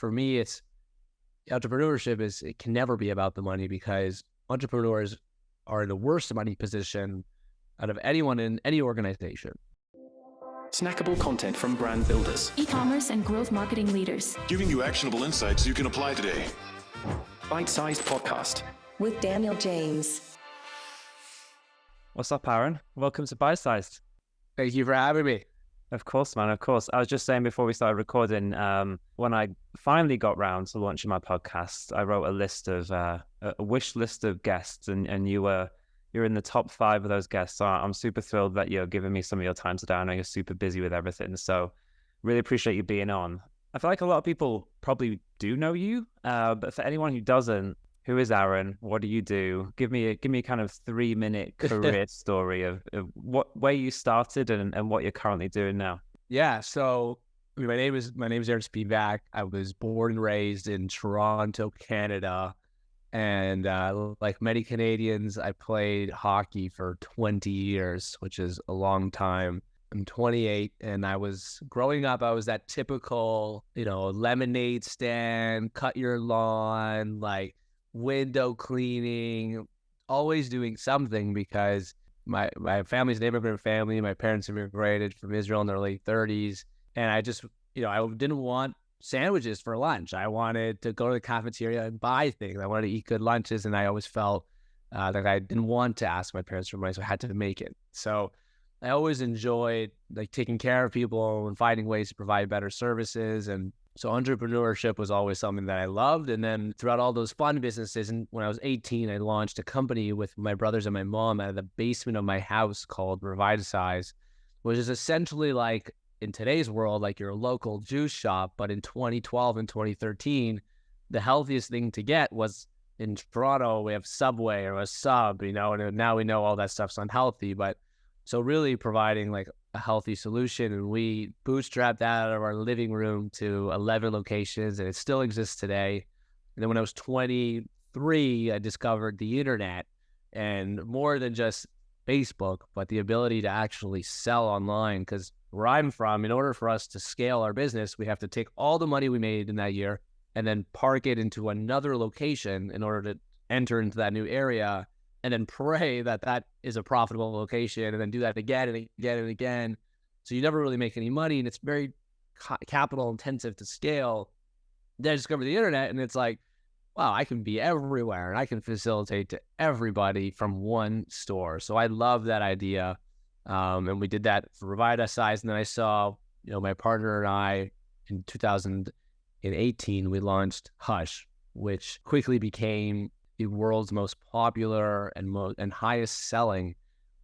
for me, it can never be about the money because entrepreneurs are in the worst money position out of anyone in any organization. Snackable content from brand builders, e-commerce and growth marketing leaders, giving you actionable insights you can apply today. Bite-sized podcast with Daniel James. What's up, Aaron? Welcome to Bite Sized. Thank you for having me. Of course, man. Of course. I was just saying before we started recording, when I finally got round to launching my podcast, I wrote a wish list of guests, and you're in the top 5 of those guests. So I'm super thrilled that you're giving me some of your time today. I know you're super busy with everything, so really appreciate you being on. I feel like a lot of people probably do know you, but for anyone who doesn't, who is Aaron? What do you do? Give me a kind of 3-minute career story of where you started and what you're currently doing now. Yeah, so my name is Aaron Spivak. I was born and raised in Toronto, Canada, and like many Canadians, I played hockey for 20 years, which is a long time. I'm 28, and growing up, I was that typical, lemonade stand, cut your lawn, like window cleaning, always doing something because my family's an immigrant family. My parents immigrated from Israel in their late 30s, and I just, I didn't want sandwiches for lunch. I wanted to go to the cafeteria and buy things. I wanted to eat good lunches, and I always felt like I didn't want to ask my parents for money, so I had to make it. So I always enjoyed like taking care of people and finding ways to provide better services. And so entrepreneurship was always something that I loved. And then throughout all those fun businesses, and when I was 18, I launched a company with my brothers and my mom out of the basement of my house called Revitasize, which is essentially like in today's world, like your local juice shop. But in 2012 and 2013, the healthiest thing to get was in Toronto, we have Subway or a Sub, and now we know all that stuff's unhealthy. But so really providing like a healthy solution, and we bootstrapped that out of our living room to 11 locations, and it still exists today. And then when I was 23, I discovered the internet, and more than just Facebook, but the ability to actually sell online. Because where I'm from, in order for us to scale our business, we have to take all the money we made in that year and then park it into another location in order to enter into that new area, and then pray that that is a profitable location, and then do that again and again and again. So you never really make any money, and it's very capital intensive to scale. Then I discovered the internet, and it's like, wow, I can be everywhere, and I can facilitate to everybody from one store. So I love that idea. And we did that for Revitasize. And then I saw, my partner and I in 2018, we launched Hush, which quickly became the world's most popular and highest selling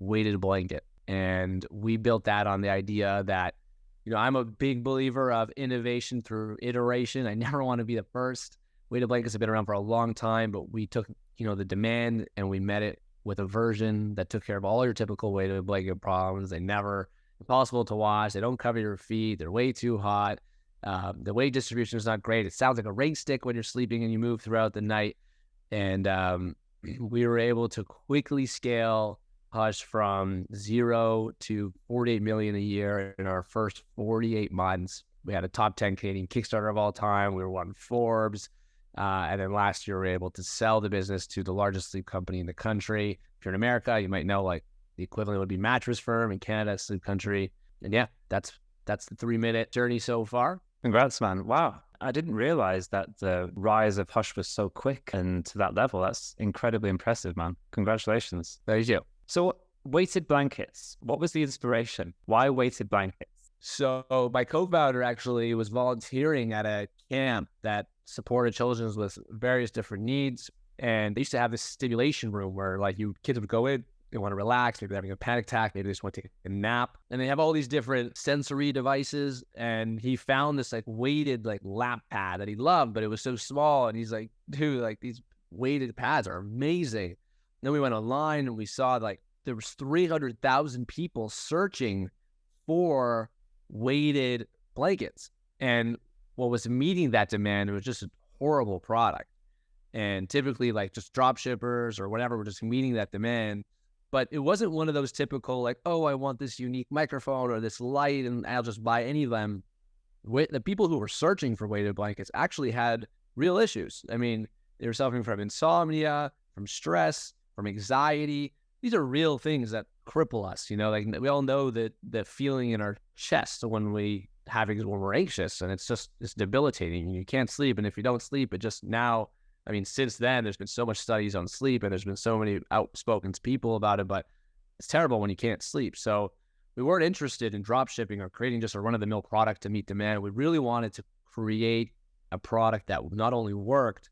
weighted blanket. And we built that on the idea that, I'm a big believer of innovation through iteration. I never want to be the first. Weighted blankets have been around for a long time, but we took, the demand and we met it with a version that took care of all your typical weighted blanket problems. They never impossible to wash. They don't cover your feet. They're way too hot. The weight distribution is not great. It sounds like a rain stick when you're sleeping and you move throughout the night. And we were able to quickly scale Hush from 0 to 48 million a year in our first 48 months. We had a top 10 Canadian Kickstarter of all time. We were one Forbes. And then last year, we were able to sell the business to the largest sleep company in the country. If you're in America, you might know like the equivalent would be Mattress Firm. In Canada, Sleep Country. And yeah, that's the 3-minute journey so far. Congrats, man. Wow. I didn't realize that the rise of Hush was so quick and to that level. That's incredibly impressive, man. Congratulations. Thank you. So weighted blankets, what was the inspiration? Why weighted blankets? So my co-founder actually was volunteering at a camp that supported children with various different needs. And they used to have this stimulation room where like kids would go in, they want to relax, maybe they're having a panic attack, maybe they just want to take a nap. And they have all these different sensory devices. And he found this like weighted like lap pad that he loved, but it was so small. And he's like, dude, like these weighted pads are amazing. And then we went online and we saw like there was 300,000 people searching for weighted blankets. And what was meeting that demand, it was just a horrible product. And typically like just drop shippers or whatever were just meeting that demand. But it wasn't one of those typical like, oh, I want this unique microphone or this light and I'll just buy any of them. the people who were searching for weighted blankets actually had real issues. I mean, they were suffering from insomnia, from stress, from anxiety. These are real things that cripple us. Like we all know that the feeling in our chest when when we're anxious, and it's debilitating. You can't sleep, and if you don't sleep, it just now. I mean, since then, there's been so much studies on sleep, and there's been so many outspoken people about it, but it's terrible when you can't sleep. So we weren't interested in drop shipping or creating just a run-of-the-mill product to meet demand. We really wanted to create a product that not only worked,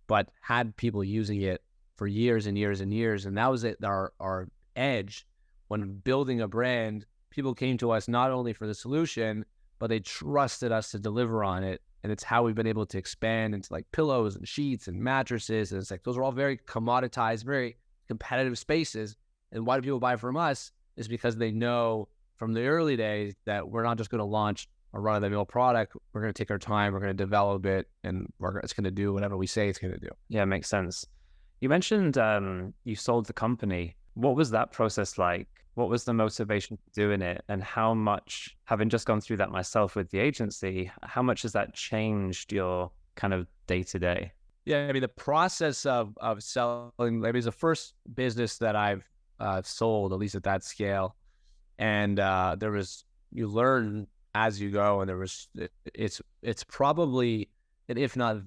but had people using it for years and years and years. And that was our edge when building a brand. People came to us not only for the solution, but they trusted us to deliver on it. And it's how we've been able to expand into like pillows and sheets and mattresses. And it's like, those are all very commoditized, very competitive spaces. And why do people buy from us is because they know from the early days that we're not just going to launch a run-of-the-mill product. We're going to take our time, we're going to develop it, and it's going to do whatever we say it's going to do. Yeah, makes sense. You mentioned you sold the company. What was that process like? What was the motivation for doing it? And how much, having just gone through that myself with the agency, how much has that changed your kind of day-to-day? Yeah, I mean, the process of selling, I mean, it's the first business that I've sold, at least at that scale. And you learn as you go, and it's probably, and if not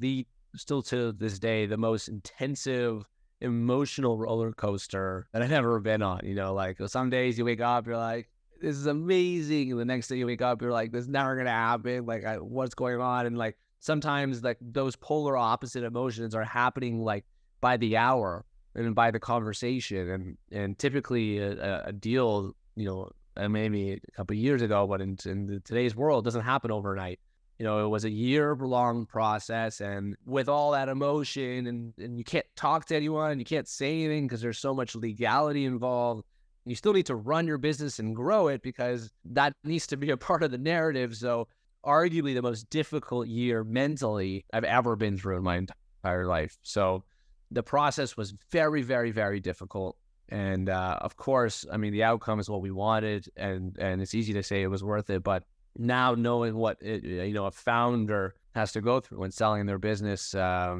still to this day, the most intensive emotional roller coaster that I've ever been on. Like some days you wake up, you're like, this is amazing. And the next day you wake up, you're like, this is never going to happen. Like, what's going on? And like, sometimes like those polar opposite emotions are happening like by the hour and by the conversation. And typically a deal, maybe a couple of years ago, but in today's world, doesn't happen overnight. It was a year-long process, and with all that emotion, and you can't talk to anyone, you can't say anything because there's so much legality involved. You still need to run your business and grow it because that needs to be a part of the narrative. So arguably the most difficult year mentally I've ever been through in my entire life. So the process was very, very, very difficult. And of course, I mean, the outcome is what we wanted, and it's easy to say it was worth it, but now knowing what a founder has to go through when selling their business, I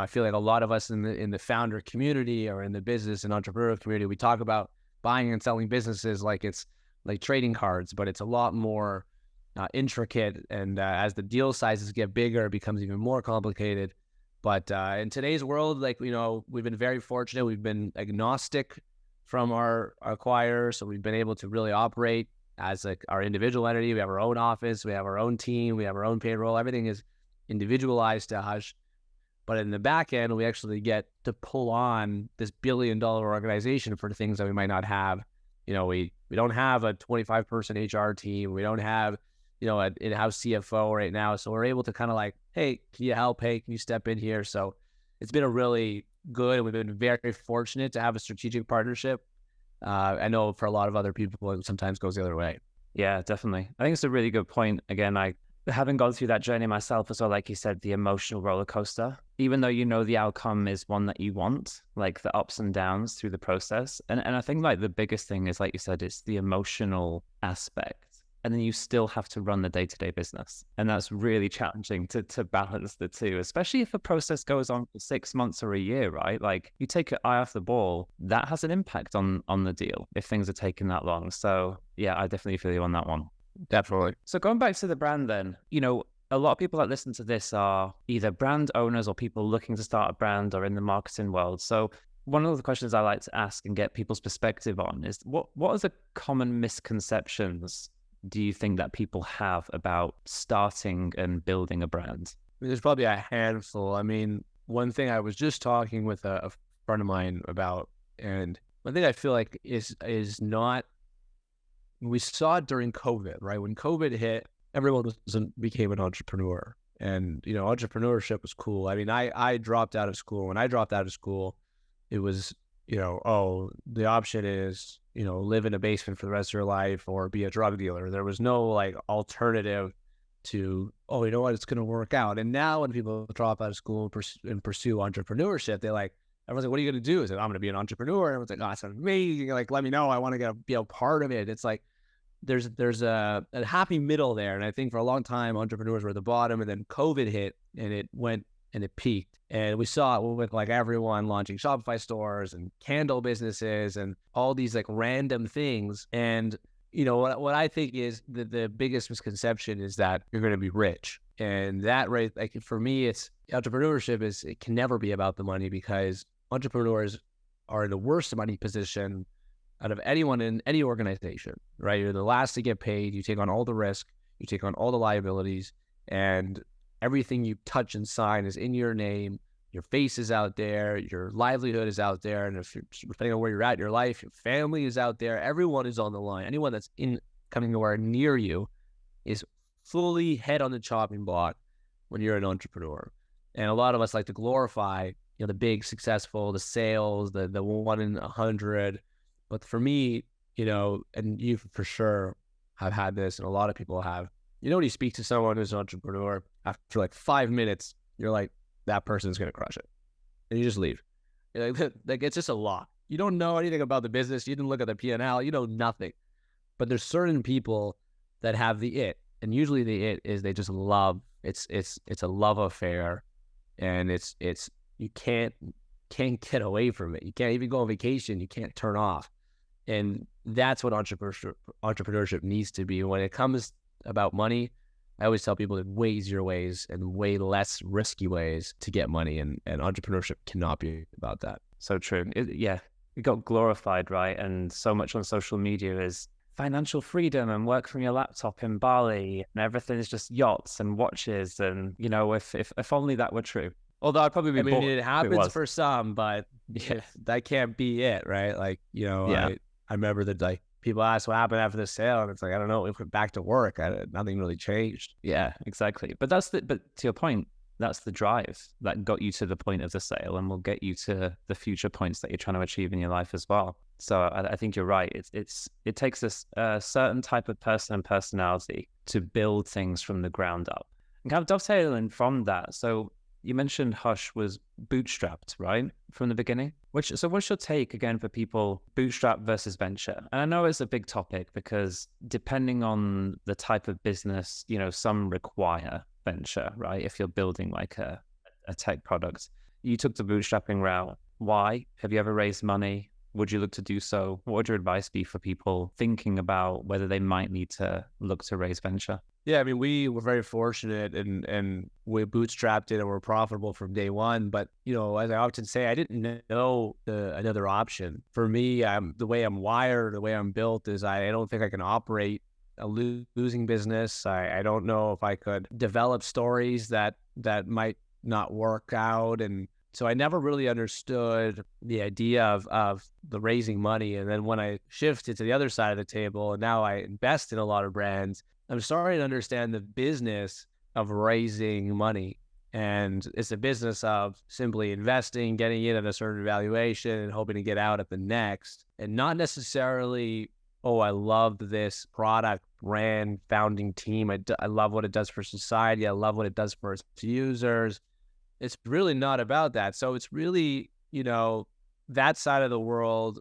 feel like a lot of us in the founder community or in the business and entrepreneur community, we talk about buying and selling businesses like it's like trading cards, but it's a lot more intricate. And as the deal sizes get bigger, it becomes even more complicated. But in today's world, like, we've been very fortunate. We've been agnostic from our acquirers, so we've been able to really operate as like our individual entity. We have our own office, we have our own team, we have our own payroll. Everything is individualized to us. But in the back end, we actually get to pull on this billion-dollar organization for things that we might not have. We don't have a 25-person HR team. We don't have, an in-house CFO right now. So we're able to kind of like, hey, can you help? Hey, can you step in here? So it's been a really good, and we've been very fortunate to have a strategic partnership. I know for a lot of other people, it sometimes goes the other way. Yeah, definitely. I think it's a really good point. Again, I haven't gone through that journey myself as well. Like you said, the emotional roller coaster, even though the outcome is one that you want, like the ups and downs through the process. And I think like the biggest thing is, like you said, it's the emotional aspect. And then you still have to run the day-to-day business. And that's really challenging to balance the two, especially if a process goes on for 6 months or a year, right? Like you take your eye off the ball, that has an impact on the deal if things are taking that long. So yeah, I definitely feel you on that one. Definitely. So going back to the brand then, a lot of people that listen to this are either brand owners or people looking to start a brand or in the marketing world. So one of the questions I like to ask and get people's perspective on is what are the common misconceptions do you think that people have about starting and building a brand? I mean, there's probably a handful. I mean, one thing I was just talking with a friend of mine about, and one thing I feel like is not, we saw it during COVID, right? When COVID hit, everyone became an entrepreneur, and entrepreneurship was cool. I mean, I dropped out of school. When I dropped out of school, it was the option is live in a basement for the rest of your life or be a drug dealer. There was no like alternative to, you know what, it's going to work out. And now when people drop out of school and pursue entrepreneurship, everyone's like, what are you going to do? It's like, I'm going to be an entrepreneur. And everyone's like, oh, that's amazing. Like, let me know. I want to be a part of it. It's like, there's a happy middle there. And I think for a long time, entrepreneurs were at the bottom, and then COVID hit and it went and it peaked. And we saw it with like everyone launching Shopify stores and candle businesses and all these like random things. And, you know, what I think is the biggest misconception is that you're going to be rich. And that, right, like for me, it's entrepreneurship it can never be about the money, because entrepreneurs are in the worst money position out of anyone in any organization, right? You're the last to get paid. You take on all the risk, you take on all the liabilities, and everything you touch and sign is in your name. Your face is out there, your livelihood is out there, and if you're, depending on where you're at in your life, your family is out there. Everyone is on the line. Anyone that's coming nowhere near you is fully head on the chopping block when you're an entrepreneur. And a lot of us like to glorify, you know, the big successful, the sales, the 1 in 100. But for me, you know, and you for sure have had this, and a lot of people have, you know, when you speak to someone who's an entrepreneur, after like 5 minutes, you're like, that person's going to crush it. And you just leave. You're like, it's just a lot. You don't know anything about the business. You didn't look at the P&L. You know nothing. But there's certain people that have the it. And usually the it is they just love, it's a love affair. And it's you can't get away from it. You can't even go on vacation. You can't turn off. And that's what entrepreneurship needs to be. When it comes about money, I always tell people there's way easier ways and way less risky ways to get money. And entrepreneurship cannot be about that. So true. It got glorified, right? And so much on social media is financial freedom and work from your laptop in Bali, and everything is just yachts and watches. And, you know, if only that were true. Although I'd probably be bored. It happens for some, but that can't be it, right? Like, you know, I remember that like people ask what happened after the sale, and it's like, I don't know, we went back to work. Nothing really changed. Yeah, exactly. But to your point, that's the drive that got you to the point of the sale, and will get you to the future points that you're trying to achieve in your life as well. So I think you're right. It takes a certain type of person and personality to build things from the ground up. And kind of dovetailing from that, so you mentioned Hush was bootstrapped, right, from the beginning? So what's your take, again, for people, bootstrap versus venture? And I know it's a big topic because depending on the type of business, you know, some require venture, right? If you're building like a tech product. You took the bootstrapping route. Why? Have you ever raised money? Would you look to do so? What would your advice be for people thinking about whether they might need to look to raise venture? Yeah, I mean, we were very fortunate and we bootstrapped it and we're profitable from day one. But, you know, as I often say, I didn't know another option. For me, the way I'm wired, the way I'm built is I don't think I can operate a losing business. I don't know if I could develop stories that might not work out. And so I never really understood the idea of the raising money. And then when I shifted to the other side of the table and now I invest in a lot of brands, I'm starting to understand the business of raising money. And it's a business of simply investing, getting in at a certain valuation and hoping to get out at the next. And not necessarily, oh, I love this product, brand, founding team. I love what it does for society. I love what it does for its users. It's really not about that. So it's really, you know, that side of the world,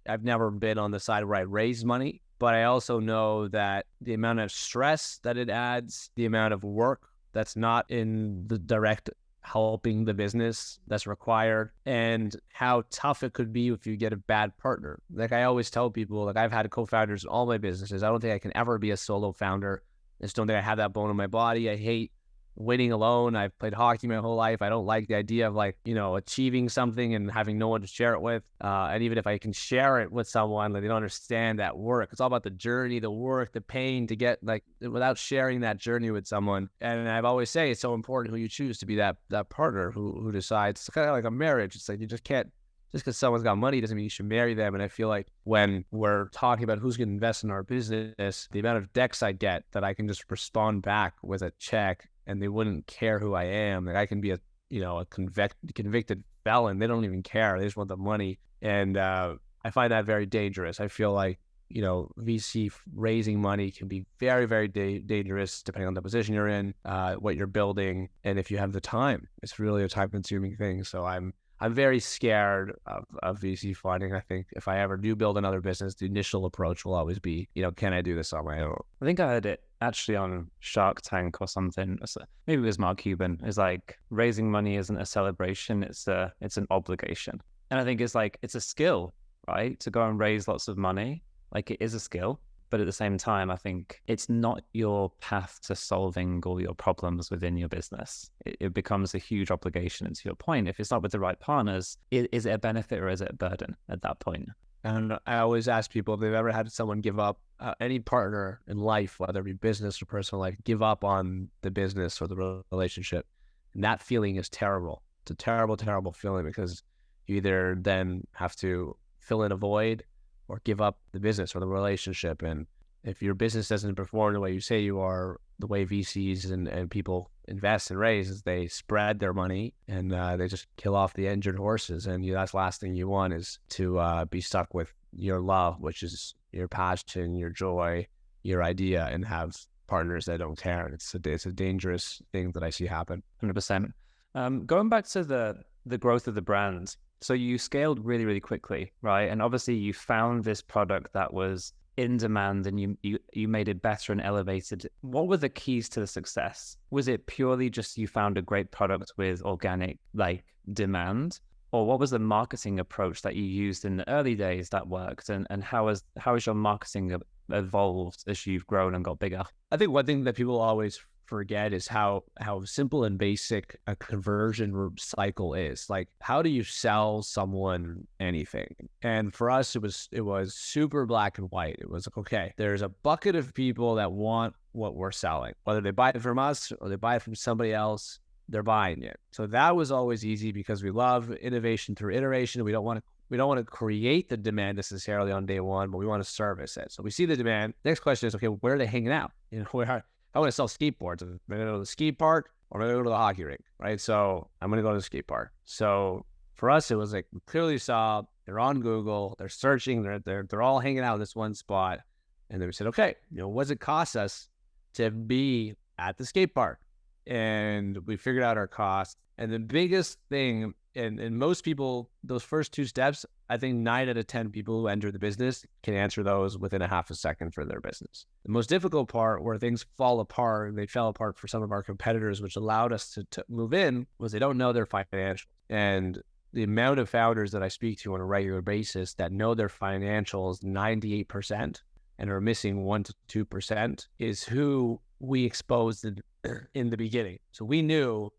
I've never been on the side where I raise money. But I also know that the amount of stress that it adds, the amount of work that's not in the direct helping the business that's required, and how tough it could be if you get a bad partner. Like I always tell people, like I've had co-founders in all my businesses. I don't think I can ever be a solo founder. I just don't think I have that bone in my body. I hate winning alone. I've played hockey my whole life. I don't like the idea of like, you know, achieving something and having no one to share it with. And even if I can share it with someone, like they don't understand that work. It's all about the journey, the work, the pain to get like without sharing that journey with someone. And I've always say it's so important who you choose to be that partner who decides. It's kind of like a marriage. It's like you just can't, just because someone's got money doesn't mean you should marry them. And I feel like when we're talking about who's going to invest in our business, the amount of decks I get that I can just respond back with a check and they wouldn't care who I am. Like I can be a convicted felon. They don't even care. They just want the money. And I find that very dangerous. I feel like, you know, VC raising money can be very, very dangerous depending on the position you're in, what you're building, and if you have the time. It's really a time-consuming thing. So I'm I'm very scared of VC funding. I think if I ever do build another business, the initial approach will always be, can I do this on my own? I think I heard it actually on Shark Tank or something. Maybe it was Mark Cuban. It's like raising money isn't a celebration; it's an obligation. And I think it's a skill, right? To go and raise lots of money, like it is a skill. But at the same time, I think it's not your path to solving all your problems within your business. It becomes a huge obligation. And to your point, if it's not with the right partners, is it a benefit or is it a burden at that point? And I always ask people if they've ever had someone give up, any partner in life, whether it be business or personal life, give up on the business or the relationship. And that feeling is terrible. It's a terrible, terrible feeling, because you either then have to fill in a void or give up the business or the relationship. And if your business doesn't perform the way you say you are, the way VCs and people invest and raise is they spread their money and they just kill off the injured horses. And that's the last thing you want, is to be stuck with your love, which is your passion, your joy, your idea, and have partners that don't care. And it's a dangerous thing that I see happen. 100%. Going back to the growth of the brand. So you scaled really, really quickly, right? And obviously you found this product that was in demand and you made it better and elevated. What were the keys to the success? Was it purely just you found a great product with organic demand? Or what was the marketing approach that you used in the early days that worked? And how has your marketing evolved as you've grown and got bigger? I think one thing that people always forget is how simple and basic a conversion cycle is. Like, how do you sell someone anything? And for us, it was super black and white. It was like, okay, there's a bucket of people that want what we're selling, whether they buy it from us or they buy it from somebody else, they're buying it. So that was always easy, because we love innovation through iteration. We don't want to create the demand necessarily on day one, but we want to service it. So we see the demand. Next question is, okay, where are they hanging out? I want to sell skateboards. I'm going to go to the skate park, or I'm going to go to the hockey rink, right? So I'm going to go to the skate park. So for us, it was like, we clearly saw they're on Google, they're searching, they're all hanging out in this one spot. And then we said, okay, what does it cost us to be at the skate park? And we figured out our cost. And the biggest thing, and most people, those first two steps, I think 9 out of 10 people who enter the business can answer those within a half a second for their business. The most difficult part, where things fall apart, and they fell apart for some of our competitors, which allowed us to move in, was they don't know their financials. And the amount of founders that I speak to on a regular basis that know their financials 98% and are missing 1 to 2% is who we exposed in the beginning. So we knew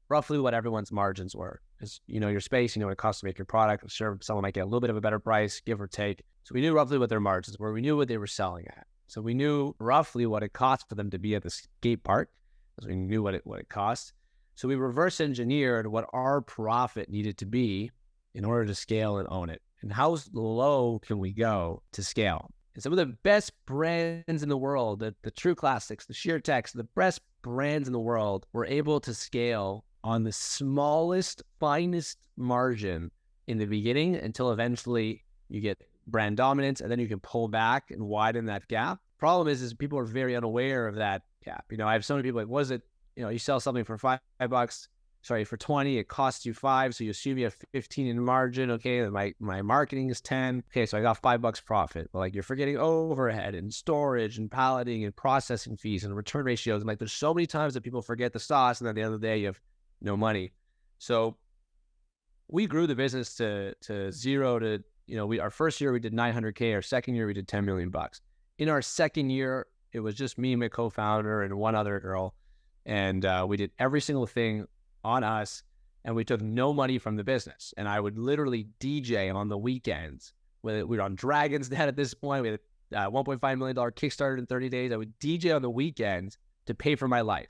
roughly what everyone's margins were. Because your space, what it costs to make your product. Sure, someone might get a little bit of a better price, give or take. So we knew roughly what their margins were. We knew what they were selling at. So we knew roughly what it cost for them to be at the skate park, because we knew what it cost. So we reverse engineered what our profit needed to be in order to scale and own it. And how low can we go to scale? And some of the best brands in the world, the true classics, the sheer techs, the best brands in the world, were able to scale on the smallest, finest margin in the beginning, until eventually you get brand dominance, and then you can pull back and widen that gap. Problem is people are very unaware of that gap. I have so many people like, was it, you sell something for $5, for 20, it costs you 5. So you assume you have 15 in margin. Okay. My marketing is 10. Okay. So I got $5 profit, but you're forgetting overhead and storage and palleting and processing fees and return ratios. And there's so many times that people forget the sauce, and at the end of the day, you have no money. So we grew the business to 0 to, our first year we did 900K. Our second year we did $10 million. In our second year, it was just me, my co-founder, and one other girl. And we did every single thing on us, and we took no money from the business. And I would literally DJ on the weekends. We were on Dragon's Den at this point. We had a $1.5 million Kickstarter in 30 days. I would DJ on the weekends to pay for my life,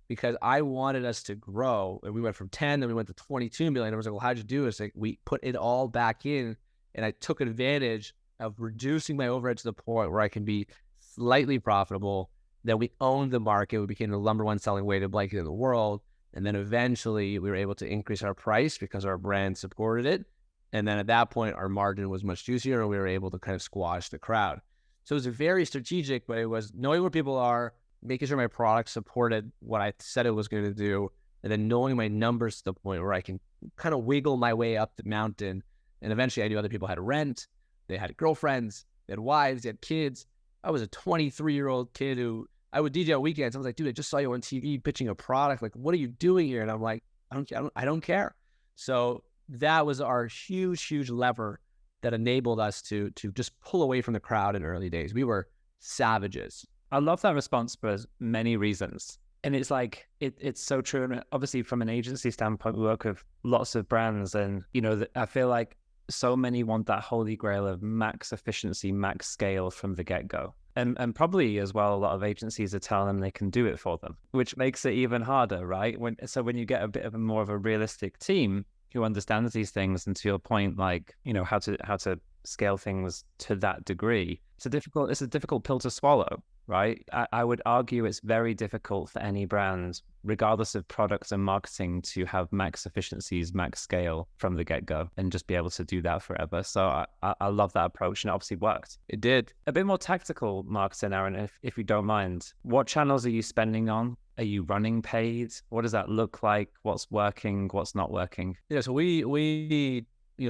because I wanted us to grow. And we went from 10, then we went to 22 million. I was like, well, how'd you do this? We put it all back in, and I took advantage of reducing my overhead to the point where I can be slightly profitable. Then we owned the market. We became the number 1 selling weighted blanket in the world. And then eventually we were able to increase our price because our brand supported it. And then at that point, our margin was much juicier, and we were able to kind of squash the crowd. So it was very strategic, but it was knowing where people are, making sure my product supported what I said it was going to do, and then knowing my numbers to the point where I can kind of wiggle my way up the mountain. And eventually I knew other people had rent, they had girlfriends, they had wives, they had kids. I was a 23-year-old kid who I would DJ on weekends. I was like, dude, I just saw you on TV pitching a product. Like, what are you doing here? And I'm like, I don't care. So that was our huge lever that enabled us to just pull away from the crowd in early days. We were savages. I love that response for many reasons. And it's like, it's so true. And obviously from an agency standpoint, we work with lots of brands. And, you know, I feel like so many want that holy grail of max efficiency, max scale from the get-go. And probably as well, a lot of agencies are telling them they can do it for them, which makes it even harder, right? So when you get a bit of more of a realistic team who understands these things, and to your point, like, you know, how to scale things to that degree, it's a difficult pill to swallow, right? I would argue it's very difficult for any brand, regardless of products and marketing, to have max efficiencies, max scale from the get-go and just be able to do that forever. So I love that approach, and it obviously worked. It did. A bit more tactical marketing, Aaron, if you don't mind. What channels are you spending on? Are you running paid? What does that look like? What's working? What's not working? Yeah, so we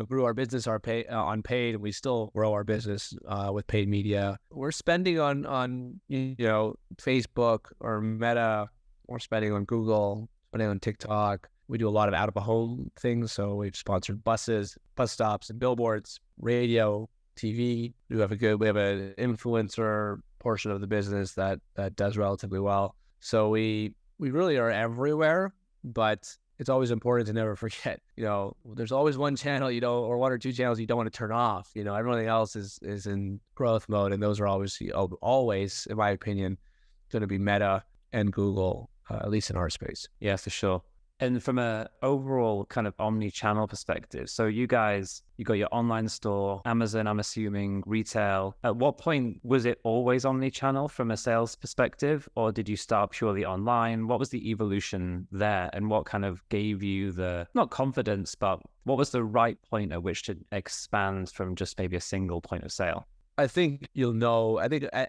grew our business on paid, and we still grow our business with paid media. We're spending on Facebook or Meta. We're spending on Google, spending on TikTok. We do a lot of out-of-home things. So we've sponsored buses, bus stops, and billboards, radio, TV. We have an influencer portion of the business that does relatively well. So we really are everywhere, but it's always important to never forget, there's always one channel, or one or two channels you don't want to turn off. Everything else is in growth mode. And those are always, in my opinion, going to be Meta and Google, at least in our space. Yeah, for sure. And from a overall kind of omni-channel perspective, so you got your online store, Amazon, I'm assuming, retail. At what point was it always omni-channel from a sales perspective, or did you start purely online? What was the evolution there, and what kind of gave you the, not confidence, but what was the right point at which to expand from just maybe a single point of sale? I think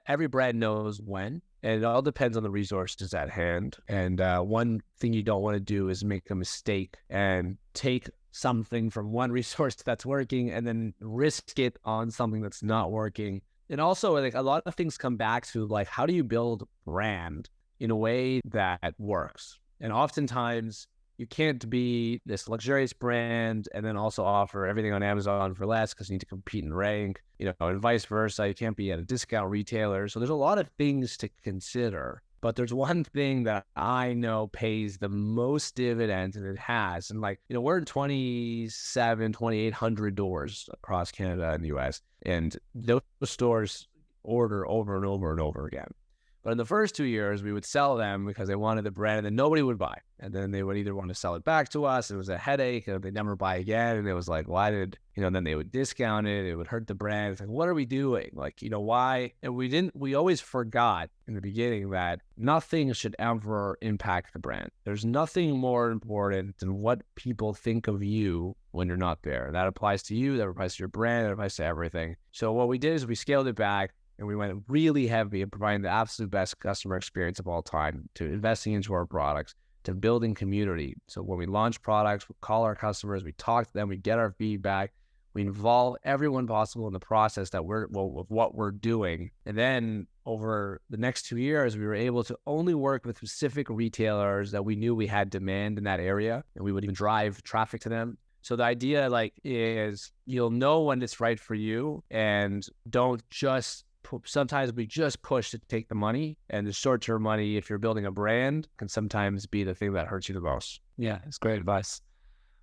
every brand knows when. And it all depends on the resources at hand. And one thing you don't want to do is make a mistake and take something from one resource that's working and then risk it on something that's not working. And also, like, a lot of things come back to, like, how do you build brand in a way that works? And oftentimes you can't be this luxurious brand and then also offer everything on Amazon for less because you need to compete and rank, and vice versa. You can't be at a discount retailer. So there's a lot of things to consider. But there's one thing that I know pays the most dividends, and it has. And we're in 2,800 doors across Canada and the US. And those stores order over and over and over again. But in the first 2 years, we would sell them because they wanted the brand, and then nobody would buy. And then they would either want to sell it back to us. It was a headache, and they'd never buy again. And it was like, then they would discount it. It would hurt the brand. It's like, what are we doing? Why? And we always forgot in the beginning that nothing should ever impact the brand. There's nothing more important than what people think of you when you're not there. That applies to you, that applies to your brand, that applies to everything. So what we did is we scaled it back. And we went really heavy in providing the absolute best customer experience of all time, to investing into our products, to building community. So when we launch products, we call our customers, we talk to them, we get our feedback, we involve everyone possible in the process of what we're doing. And then over the next 2 years, we were able to only work with specific retailers that we knew we had demand in that area, and we would even drive traffic to them. So the idea is you'll know when it's right for you, and don't just sometimes we just push to take the money, and the short-term money, if you're building a brand, can sometimes be the thing that hurts you the most. Yeah, it's great advice.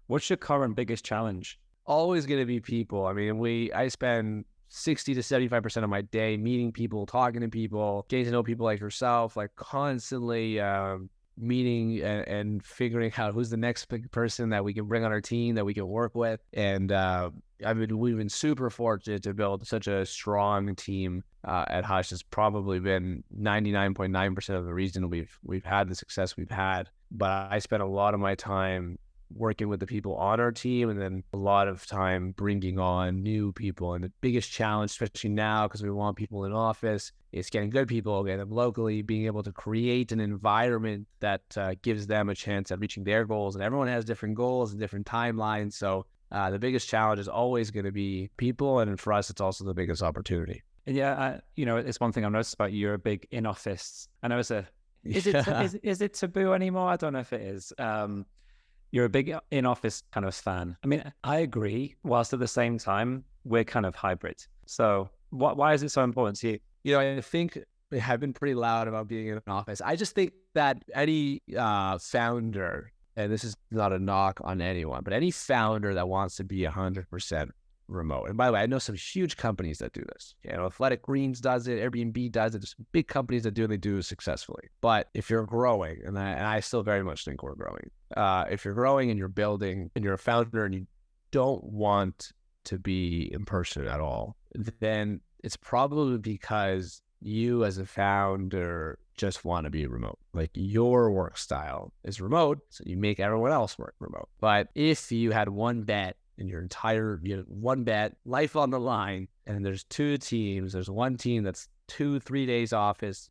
What's your current biggest challenge? Always going to be people. I mean, I spend 60 to 75% of my day meeting people, talking to people, getting to know people like yourself, like constantly meeting and figuring out who's the next big person that we can bring on our team that we can work with. And we've been super fortunate to build such a strong team at Hush. Has probably been 99.9% of the reason we've had the success we've had. But I spent a lot of my time working with the people on our team, and then a lot of time bringing on new people. And the biggest challenge, especially now, because we want people in office, is getting good people, getting them locally, being able to create an environment that gives them a chance at reaching their goals. And everyone has different goals and different timelines. So the biggest challenge is always going to be people. And for us, it's also the biggest opportunity. Yeah, it's one thing I've noticed about you. You're a big in-office. I know is it taboo anymore? I don't know if it is. You're a big in-office kind of fan. I mean, I agree, whilst at the same time, we're kind of hybrid. So why is it so important to you? I think I've been pretty loud about being in an office. I just think that any founder, and this is not a knock on anyone, but any founder that wants to be 100% remote. And by the way, I know some huge companies that do this. Athletic Greens does it, Airbnb does it. There's big companies that do it, and they do it successfully. But if you're growing, and I still very much think we're growing, if you're growing and you're building and you're a founder and you don't want to be in person at all, then it's probably because you as a founder just want to be remote. Like your work style is remote, so you make everyone else work remote. But if you had one bet in your entire, one bet, life on the line, and there's two teams, there's one team that's 2-3 days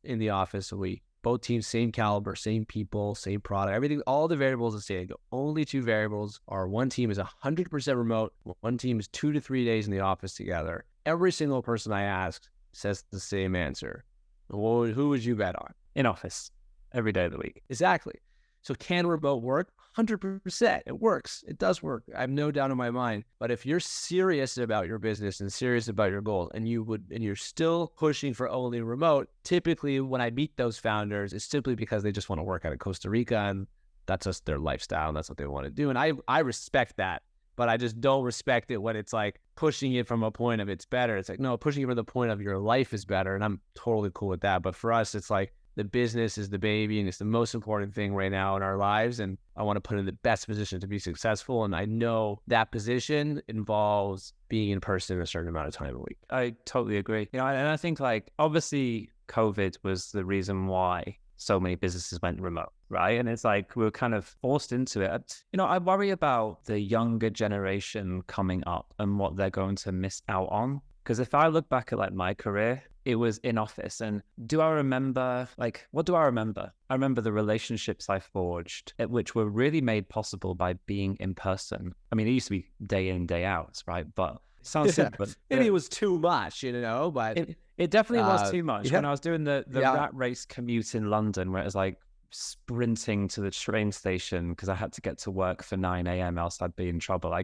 in the office a week, both teams, same caliber, same people, same product, everything, all the variables are the same. The only two variables are one team is 100% remote, one team is 2 to 3 days in the office together. Every single person I ask says the same answer. Who would you bet on? In office, every day of the week. Exactly. So can remote work? 100%. It works. It does work. I have no doubt in my mind. But if you're serious about your business and serious about your goals, and you're still pushing for only remote, typically when I meet those founders, it's simply because they just want to work out of Costa Rica, and that's just their lifestyle, and that's what they want to do. And I respect that, but I just don't respect it when it's like pushing it from a point of it's better. It's like, no, pushing it from the point of your life is better, and I'm totally cool with that. But for us, it's like, the business is the baby, and it's the most important thing right now in our lives. And I want to put in the best position to be successful. And I know that position involves being in person a certain amount of time a week. I totally agree. And I think obviously COVID was the reason why so many businesses went remote, right? And it's like we were kind of forced into it. I worry about the younger generation coming up and what they're going to miss out on. Because if I look back at my career, it was in office. And do I remember, what do I remember? I remember the relationships I forged, which were really made possible by being in person. I mean, it used to be day in, day out, right? But it sounds simple. Maybe it was too much, but it definitely was too much. Yeah. When I was doing the rat race commute in London, where it was sprinting to the train station because I had to get to work for 9 a.m. else I'd be in trouble.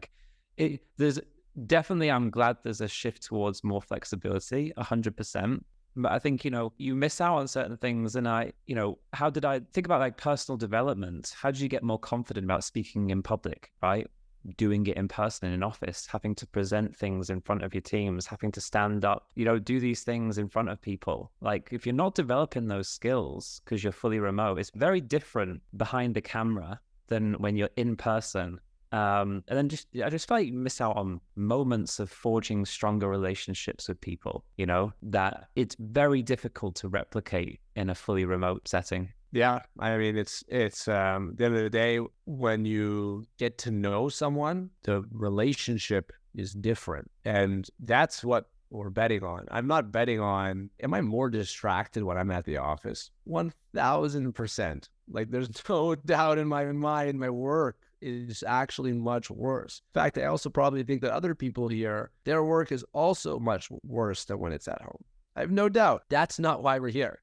There's definitely, I'm glad there's a shift towards more flexibility, 100%. But I think, you miss out on certain things. And how did I think about personal development? How did you get more confident about speaking in public, right? Doing it in person in an office, having to present things in front of your teams, having to stand up, do these things in front of people. If you're not developing those skills because you're fully remote, it's very different behind the camera than when you're in person. And then I just feel like you miss out on moments of forging stronger relationships with people, that it's very difficult to replicate in a fully remote setting. Yeah. I mean, it's at the end of the day, when you get to know someone, the relationship is different. And that's what we're betting on. I'm not betting on, am I more distracted when I'm at the office? 1000%. There's no doubt in my mind, my work is actually much worse. In fact, I also probably think that other people here, their work is also much worse than when it's at home. I have no doubt. That's not why we're here.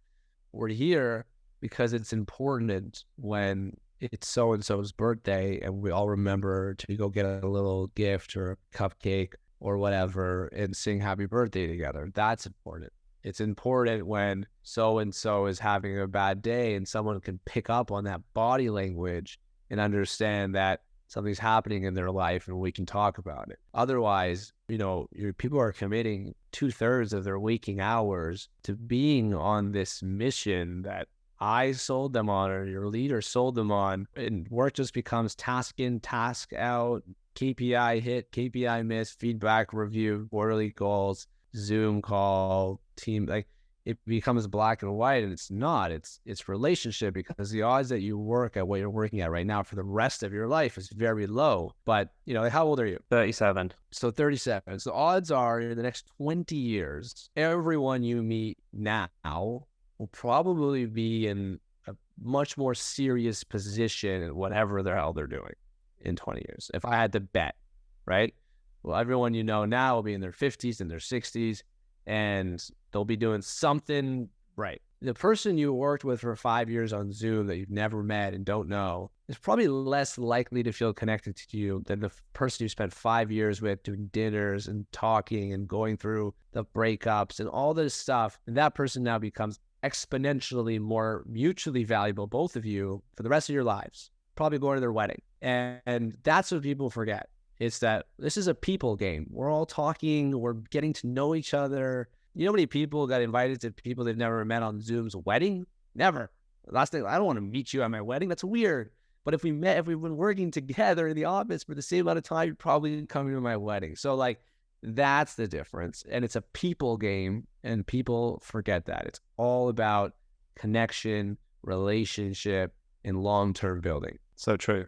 We're here because it's important when it's so-and-so's birthday and we all remember to go get a little gift or a cupcake or whatever and sing happy birthday together. That's important. It's important when so-and-so is having a bad day and someone can pick up on that body language and understand that something's happening in their life and we can talk about it. Otherwise, people are committing 2/3 of their waking hours to being on this mission that I sold them on or your leader sold them on, and work just becomes task in, task out, KPI hit, KPI miss, feedback review, quarterly goals, Zoom call, team. it becomes black and white, and it's not. It's relationship, because the odds that you work at what you're working at right now for the rest of your life is very low. But, how old are you? 37. So 37. So odds are in the next 20 years, everyone you meet now will probably be in a much more serious position in whatever the hell they're doing in 20 years. If I had to bet, right? Well, everyone you know now will be in their 50s and their 60s, and they'll be doing something right. The person you worked with for 5 years on Zoom that you've never met and don't know is probably less likely to feel connected to you than the person you spent 5 years with doing dinners and talking and going through the breakups and all this stuff. And that person now becomes exponentially more mutually valuable, both of you, for the rest of your lives, probably going to their wedding. And that's what people forget. It's that this is a people game. We're all talking, we're getting to know each other. You know how many people got invited to people they've never met on Zoom's wedding? Never. Last thing, I don't want to meet you at my wedding. That's weird. But if we've been working together in the office for the same amount of time, you're probably coming to my wedding. So that's the difference. And it's a people game, and people forget that. It's all about connection, relationship, and long-term building. So true.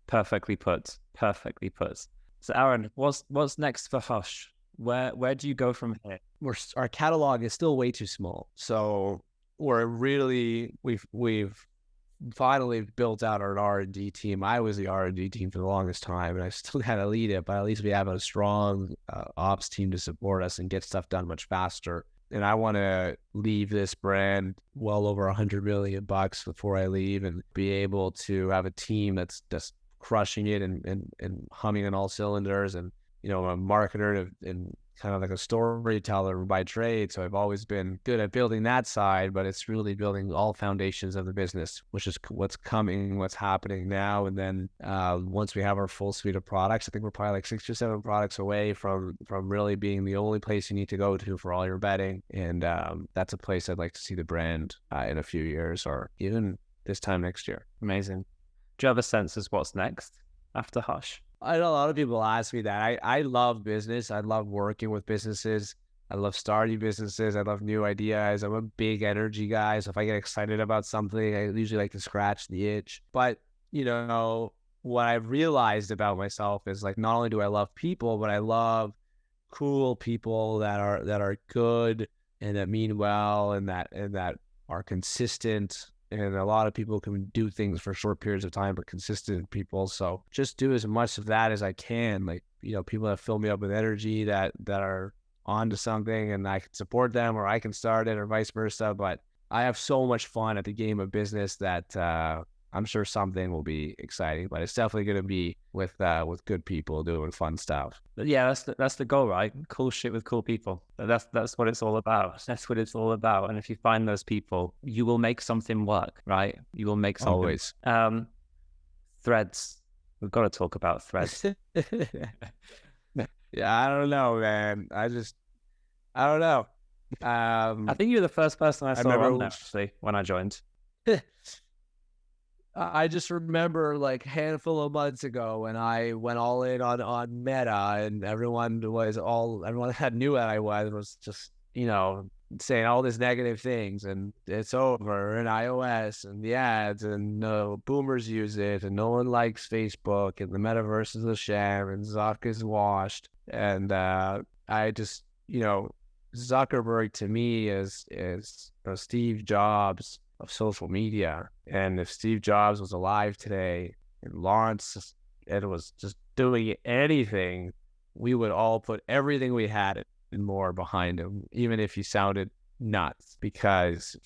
Perfectly put. Perfectly put. So Aaron, what's next for Hush? Where do you go from here? Our catalog is still way too small. So we've finally built out our R&D team. I was the R&D team for the longest time, and I still kind of lead it, but at least we have a strong ops team to support us and get stuff done much faster. And I want to leave this brand well over $100 million before I leave, and be able to have a team that's just crushing it and humming on all cylinders, and a marketer and kind of like a storyteller by trade. So I've always been good at building that side, but it's really building all foundations of the business, which is what's coming, what's happening now. And then once we have our full suite of products, I think we're probably like 6 or 7 products away from really being the only place you need to go to for all your betting. And that's a place I'd like to see the brand in a few years, or even this time next year. Amazing. Do you have a sense as what's next after Hush? I know a lot of people ask me that. I love business. I love working with businesses. I love starting businesses. I love new ideas. I'm a big energy guy. So if I get excited about something, I usually like to scratch the itch. But, what I've realized about myself is not only do I love people, but I love cool people that are good and that mean well and that are consistent. And a lot of people can do things for short periods of time, but consistent people. So just do as much of that as I can. People that fill me up with energy that are onto something, and I can support them, or I can start it, or vice versa. But I have so much fun at the game of business that I'm sure something will be exciting. But it's definitely going to be with good people doing fun stuff. But yeah, that's the goal, right? Cool shit with cool people. That's what it's all about. That's what it's all about. And if you find those people, you will make something work, right? You will make something. Always. Threads. We've got to talk about Threads. Yeah, I don't know, man. I don't know. I think you're the first person I saw on there, actually, when I joined. I just remember a handful of months ago when I went all in on Meta, and everyone that knew what I was just, saying all these negative things, and it's over, and iOS and the ads, and boomers use it, and no one likes Facebook, and the metaverse is a sham, and Zuck is washed. And I just, Zuckerberg to me is Steve Jobs of social media. And if Steve Jobs was alive today and Lawrence and was just doing anything, we would all put everything we had and more behind him, even if he sounded nuts, because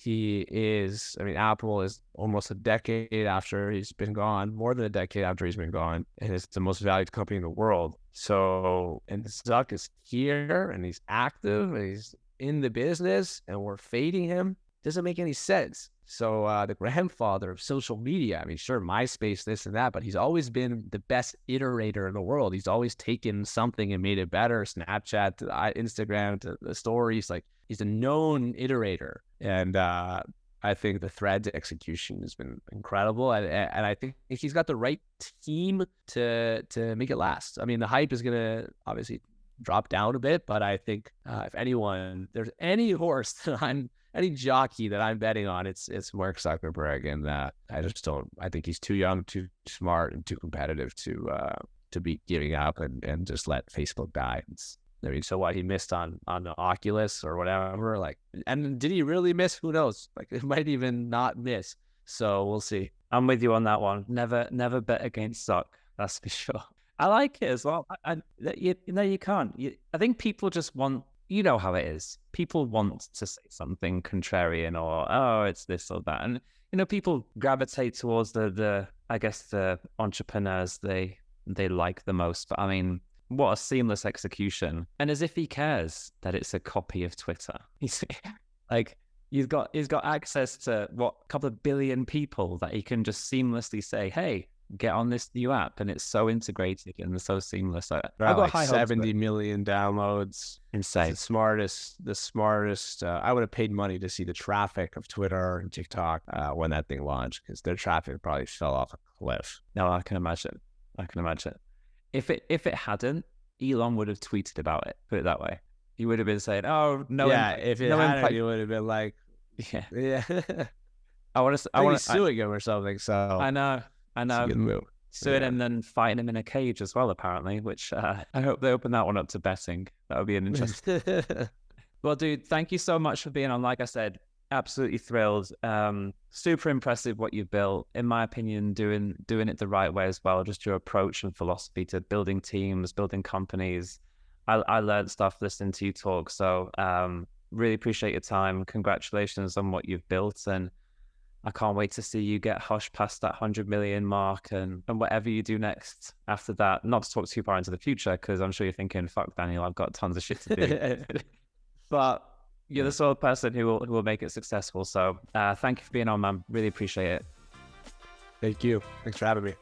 Apple is almost a decade after he's been gone, more than a decade after he's been gone, and it's the most valued company in the world. So, and Zuck is here, and he's active, and he's in the business, and we're fading him. Doesn't make any sense. So the grandfather of social media, sure, MySpace, this and that, but he's always been the best iterator in the world. He's always taken something and made it better. Snapchat to Instagram to the stories, he's a known iterator. And I think the Threads execution has been incredible. And I think he's got the right team to make it last. The hype is going to obviously dropped down a bit. But I think if there's any horse that any jockey that I'm betting on, it's Mark Zuckerberg. And I just don't. I think he's too young, too smart, and too competitive to be giving up and just let Facebook die. I mean, so what, he missed on the Oculus or whatever, like, and did he really miss? Who knows? Like, it might even not miss. So we'll see. I'm with you on that one. Never bet against Zuck. That's for sure. I like it as well. You can't. I think people just want, you know how it is. People want to say something contrarian or, oh, it's this or that. And, people gravitate towards the I guess the entrepreneurs they like the most. But I mean, what a seamless execution. And as if he cares that it's a copy of Twitter. Like, he's got access to a couple of billion people that he can just seamlessly say, hey, get on this new app, and it's so integrated and so seamless. I've got like high 70 million downloads. Insane. The smartest. I would have paid money to see the traffic of Twitter and TikTok when that thing launched, because their traffic probably fell off a cliff. No, I can imagine. If it hadn't, Elon would have tweeted about it. Put it that way. He would have been saying, "Oh no." Yeah, if it hadn't, he would have been like, "Yeah." I want to suing him or something. So I know. It's a good move. Suing him and then fighting him in a cage as well, apparently. Which I hope they open that one up to betting. That would be an interesting. Well, dude, thank you so much for being on. Like I said, absolutely thrilled. Super impressive what you've built. In my opinion, doing it the right way as well. Just your approach and philosophy to building teams, building companies. I learned stuff listening to you talk. So really appreciate your time. Congratulations on what you've built, and I can't wait to see you get Hush past that 100 million mark and whatever you do next after that. Not to talk too far into the future, because I'm sure you're thinking, fuck, Daniel, I've got tons of shit to do. But you're the sort of person who will make it successful. So thank you for being on, man. Really appreciate it. Thank you. Thanks for having me.